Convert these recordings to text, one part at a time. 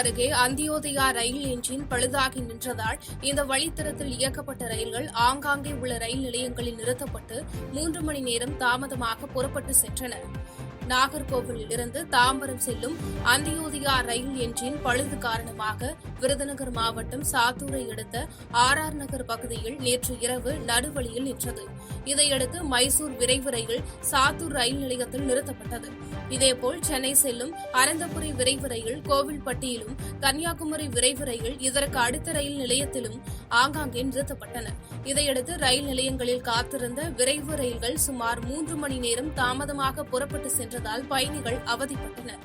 அருகே அந்தியோதயா ரயில் என்ஜின் பழுதாகி நின்றதால் இந்த வழித்தடத்தில் இயக்கப்பட்ட ரயில்கள் ஆங்காங்கே உள்ள ரயில் நிலையங்களில் நிறுத்தப்பட்டு 3 மணி நேரம் தாமதமாக புறப்பட்டு சென்றன. நாகர்கோவிலில் இருந்து தாம்பரம் செல்லும் அந்தியோதயா ரயில் என்ஜின் பழுது காரணமாக விருதுநகர் மாவட்டம் சாத்தூரை அடுத்த RR நகர் பகுதியில் நேற்று இரவு நடுவழியில் நின்றது. இதையடுத்து மைசூர் விரைவு ரயில் சாத்தூர் ரயில் நிலையத்தில் நிறுத்தப்பட்டது. இதேபோல் சென்னை செல்லும் அனந்தபுரி விரைவு ரயில் கோவில்பட்டியிலும், கன்னியாகுமரி விரைவு ரயில் இதற்கு அடுத்த ரயில் நிலையத்திலும் ஆங்காங்கே நிறுத்தப்பட்டன. இதையடுத்து ரயில் நிலையங்களில் காத்திருந்த விரைவு ரயில்கள் சுமார் 3 மணி நேரம் தாமதமாக புறப்பட்டு சென்றதால் பயணிகள் அவதிப்பட்டனர்.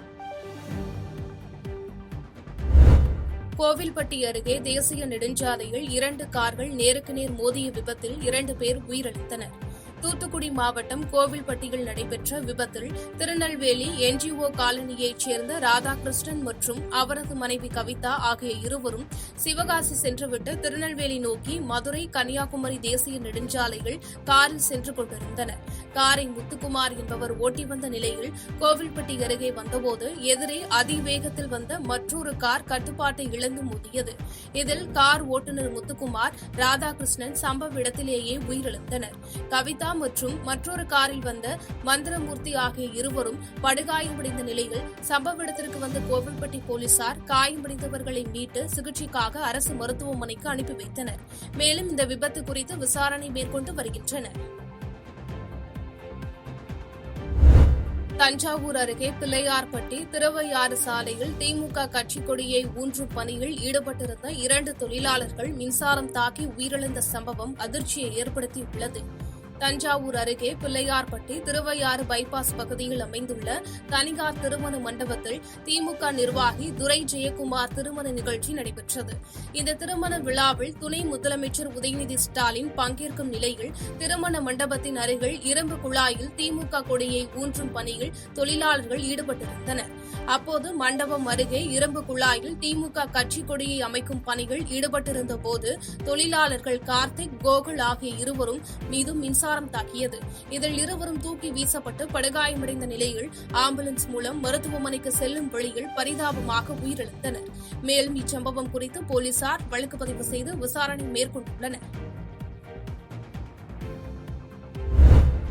கோவில்பட்டி அருகே தேசிய நெடுஞ்சாலையில் 2 கார்கள் நேருக்கு நேர் மோதிய விபத்தில் 2 பேர் உயிரிழந்தனர். தூத்துக்குடி மாவட்டம் கோவில்பட்டியில் நடைபெற்ற விபத்தில் திருநெல்வேலி NGO காலனியைச் சேர்ந்த ராதாகிருஷ்ணன் மற்றும் அவரது மனைவி கவிதா ஆகிய இருவரும் சிவகாசி சென்றுவிட்டு திருநெல்வேலி நோக்கி மதுரை கன்னியாகுமரி தேசிய நெடுஞ்சாலையில் காரில் சென்று கொண்டிருந்தனர். காரை முத்துக்குமார் என்பவர் ஓட்டி வந்த நிலையில் கோவில்பட்டி அருகே வந்தபோது எதிரே அதிவேகத்தில் வந்த மற்றொரு கார் கட்டுப்பாட்டை இழந்து மோதியது. இதில் கார் ஓட்டுநர் முத்துக்குமார், ராதாகிருஷ்ணன் சம்பவ இடத்திலேயே உயிரிழந்தனர். கவிதா மற்றும் மற்றொரு காரில் வந்த மந்திரமூர்த்தி ஆகிய இருவரும் படுகாயமடைந்த நிலையில் சம்பவ இடத்திற்கு வந்த கோவில்பட்டி போலீசார் காயமடைந்தவர்களை மீட்டு சிகிச்சைக்காக அரசு மருத்துவமனைக்கு அனுப்பி வைத்தனர். மேலும் இந்த விபத்து குறித்து விசாரணை மேற்கொண்டு வருகின்றனர். தஞ்சாவூர் அருகே பிள்ளையார்பட்டி திருவையாறு சாலையில் திமுக கட்சிக் கொடியை ஊன்றும் பணியில் ஈடுபட்டிருந்த 2 தொழிலாளர்கள் மின்சாரம் தாக்கி உயிரிழந்த சம்பவம் அதிர்ச்சியை ஏற்படுத்தியுள்ளது. தஞ்சாவூர் அருகே பிள்ளையார்பட்டி திருவையாறு பைபாஸ் பகுதியில் அமைந்துள்ள தனியார் திருமண மண்டபத்தில் திமுக நிர்வாகி துரை ஜெயக்குமார் திருமண நிகழ்ச்சி நடைபெற்றது. இந்த திருமண விழாவில் துணை முதலமைச்சர் உதயநிதி ஸ்டாலின் பங்கேற்கும் நிலையில் திருமண மண்டபத்தின் அருகில் இரும்பு குழாயில் திமுக கொடியை ஊன்றும் பணியில் தொழிலாளர்கள் ஈடுபட்டிருந்தனர். அப்போது மண்டபம் அருகே இரும்பு குழாயில் திமுக கட்சிக் கொடியை அமைக்கும் பணியில் ஈடுபட்டிருந்த போது தொழிலாளர்கள் கார்த்திக், கோகுல் ஆகிய இருவரும் மீதும் மின்சாரம் தாக்கியது. இதில் இருவரும் தூக்கி வீசப்பட்டு படுகாயமடைந்த நிலையில் ஆம்புலன்ஸ் மூலம் மருத்துவமனைக்கு செல்லும் வழியில் பரிதாபமாக உயிரிழந்தனர். மேலும் இச்சம்பவம் குறித்து போலீசார் வழக்கு பதிவு செய்து விசாரணை மேற்கொண்டுள்ளனர்.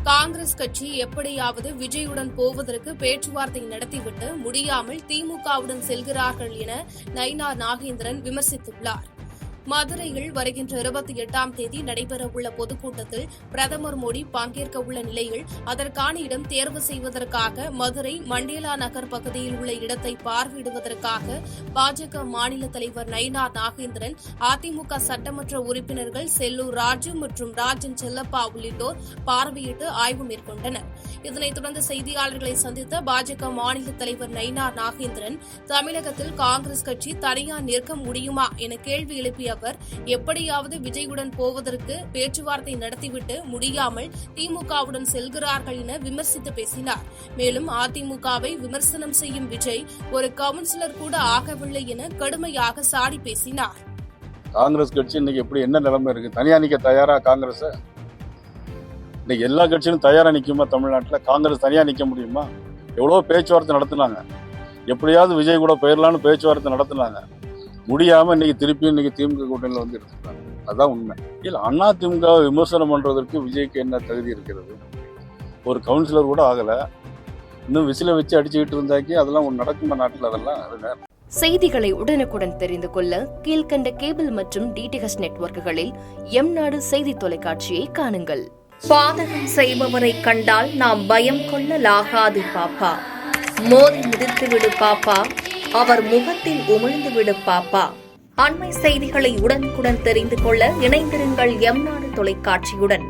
காங்கிரஸ் கட்சி எப்படியாவது விஜயுடன் போவதற்கு பேச்சுவார்த்தை நடத்திவிட்டு முடியாமல் திமுகவுடன் செல்கிறார்கள் என நயினார் நாகேந்திரன் விமர்சித்துள்ளார். மதுரையில் வருகின்ற 28ஆம் தேதி நடைபெறவுள்ள பொதுக்கூட்டத்தில் பிரதமர் மோடி பங்கேற்க உள்ள நிலையில் அதற்கான இடம் தேர்வு செய்வதற்காக மதுரை மண்டேலா நகர் பகுதியில் உள்ள இடத்தை பார்வையிடுவதற்காக பாஜக மாநில தலைவர் நயினார் நாகேந்திரன், அதிமுக சட்டமன்ற உறுப்பினர்கள் செல்லூர் ராஜு மற்றும் ராஜன் செல்லப்பா உள்ளிட்டோர் பார்வையிட்டு ஆய்வு மேற்கொண்டனர். இதனைத் தொடர்ந்து செய்தியாளர்களை சந்தித்த பாஜக மாநில தலைவர் நயினார் நாகேந்திரன், தமிழகத்தில் காங்கிரஸ் கட்சி தனியா நிற்க முடியுமா என கேள்வி எழுப்பிய அவர், எப்படியாவது விஜயுடன் போவதற்கு பேச்சுவார்த்தை நடத்திவிட்டு முடியாமல் திமுகவுடன் செல்கிறார்கள் என விமர்சித்து பேசினார். மேலும் அதிமுகவை விமர்சனம் செய்யும் விஜய் ஒரு கவுன்சிலர் கூட ஆகவில்லை என கடுமையாக சாடி பேசினார். காங்கிரஸ் கட்சி இன்னைக்கு எப்படி என்ன நிலைமை இருக்கு? தனியா நிக்க தயாரா காங்கிரஸ்? இன்னைக்கு எல்லா கட்சியும் தயாரா நிக்குமா? தமிழ்நாட்டில் காங்கிரஸ் தனியா நிக்க முடியுமா? எவ்வளவோ பேச்சுவார்த்தை நடத்தினாங்க. எப்படியாவது விஜய் கூட போயிடலான்னு பேச்சுவார்த்தை நடத்தினாங்க. முடியாம இன்னைக்கு திமுக கூட்டணியில் வந்து எடுத்துக்கிறாங்க. அதுதான் உண்மை. இல்ல அதிமுக விமர்சனம் பண்றதற்கு விஜய்க்கு என்ன தகுதி இருக்கிறது? ஒரு கவுன்சிலர் கூட ஆகல. இன்னும் விசில வச்சு அடிச்சுக்கிட்டு இருந்தாக்கி அதெல்லாம் நடக்குமா நாட்டில்? அதெல்லாம் செய்திகளை உடனுக்குடன் தெரிந்து கொள்ள கீழ்கண்ட கேபிள் மற்றும் DTH நெட்வொர்க்குகளில் எம்நாடு செய்தி தொலைக்காட்சியை காணுங்கள். பாதகம் செய்பவரை கண்டால் நாம் பயம் கொள்ளலாகாது பாப்பா. மோதி மிதித்துவிடு பாப்பா, அவர் முகத்தில் உமிழ்ந்துவிடு பாப்பா. அண்மை செய்திகளை உடனுக்குடன் தெரிந்து கொள்ள இணைந்திருங்கள் எம்நாடு தொலைக்காட்சியுடன்.